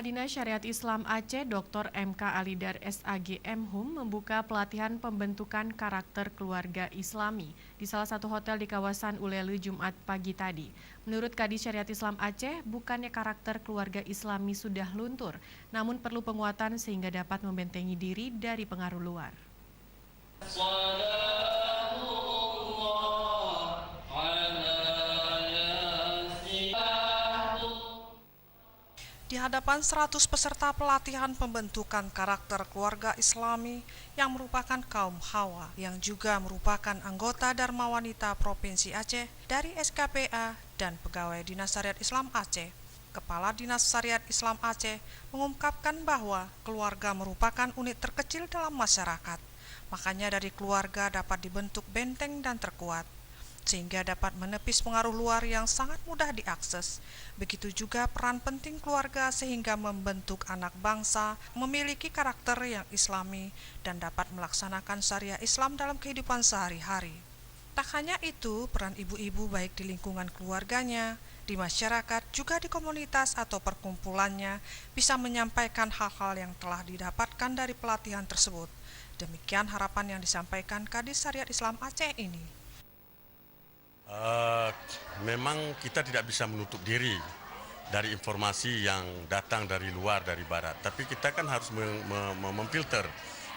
Kepala Dinas Syariat Islam Aceh, Dr. M.K. Alidar SAG Mhum membuka pelatihan pembentukan karakter keluarga Islami di salah satu hotel di kawasan Ulele Jumat pagi tadi. Menurut Kadis Syariat Islam Aceh, bukannya karakter keluarga Islami sudah luntur, namun perlu penguatan sehingga dapat membentengi diri dari pengaruh luar. Di hadapan 100 peserta pelatihan pembentukan karakter keluarga Islami yang merupakan kaum Hawa yang juga merupakan anggota Dharma Wanita Provinsi Aceh dari SKPA dan pegawai Dinas Syariat Islam Aceh, Kepala Dinas Syariat Islam Aceh mengungkapkan bahwa keluarga merupakan unit terkecil dalam masyarakat. Makanya dari keluarga dapat dibentuk benteng dan terkuat, sehingga dapat menepis pengaruh luar yang sangat mudah diakses. Begitu juga peran penting keluarga sehingga membentuk anak bangsa memiliki karakter yang islami dan dapat melaksanakan syariah Islam dalam kehidupan sehari-hari. Tak hanya itu, peran ibu-ibu baik di lingkungan keluarganya, di masyarakat, juga di komunitas atau perkumpulannya bisa menyampaikan hal-hal yang telah didapatkan dari pelatihan tersebut. Demikian harapan yang disampaikan Kadis Syariat Islam Aceh ini. Memang kita tidak bisa menutup diri dari informasi yang datang dari luar, dari barat. Tapi kita kan harus memfilter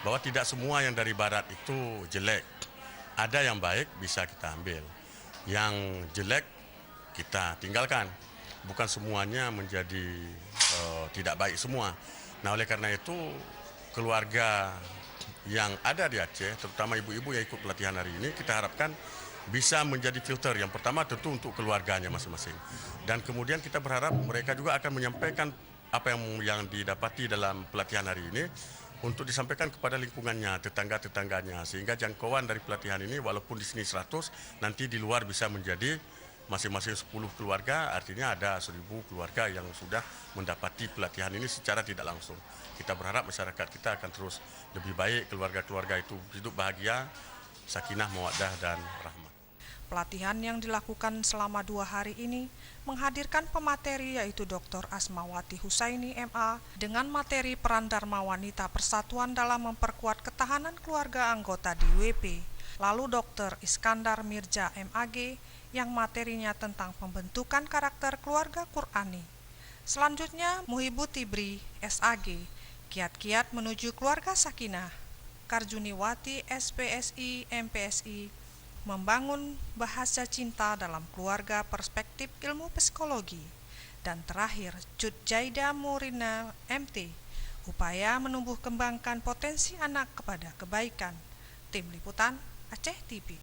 bahwa tidak semua yang dari barat itu jelek. Ada yang baik bisa kita ambil. Yang jelek kita tinggalkan. Bukan semuanya menjadi tidak baik semua. Nah, oleh karena itu keluarga yang ada di Aceh, terutama ibu-ibu yang ikut pelatihan hari ini, kita harapkan bisa menjadi filter. Yang pertama tentu untuk keluarganya masing-masing, dan kemudian kita berharap mereka juga akan menyampaikan apa yang didapati dalam pelatihan hari ini untuk disampaikan kepada lingkungannya, tetangga-tetangganya, sehingga jangkauan dari pelatihan ini walaupun di sini 100, nanti di luar bisa menjadi masing-masing 10 keluarga, artinya ada 1000 keluarga yang sudah mendapati pelatihan ini secara tidak langsung. Kita berharap masyarakat kita akan terus lebih baik, keluarga-keluarga itu hidup bahagia, sakinah, mawaddah, dan rahmah. Pelatihan yang dilakukan selama 2 hari ini menghadirkan pemateri yaitu Dr. Asmawati Husaini MA dengan materi peran Dharma Wanita Persatuan dalam memperkuat ketahanan keluarga anggota di WP. Lalu Dr. Iskandar Mirja MAG yang materinya tentang pembentukan karakter keluarga Qur'ani. Selanjutnya Muhibu Tibri SAG, kiat-kiat menuju keluarga sakinah. Karjuniwati SPSI MPSI, membangun bahasa cinta dalam keluarga perspektif ilmu psikologi. Dan terakhir, Cut Jaida Murina MT, upaya menumbuh kembangkan potensi anak kepada kebaikan. Tim Liputan Aceh TV.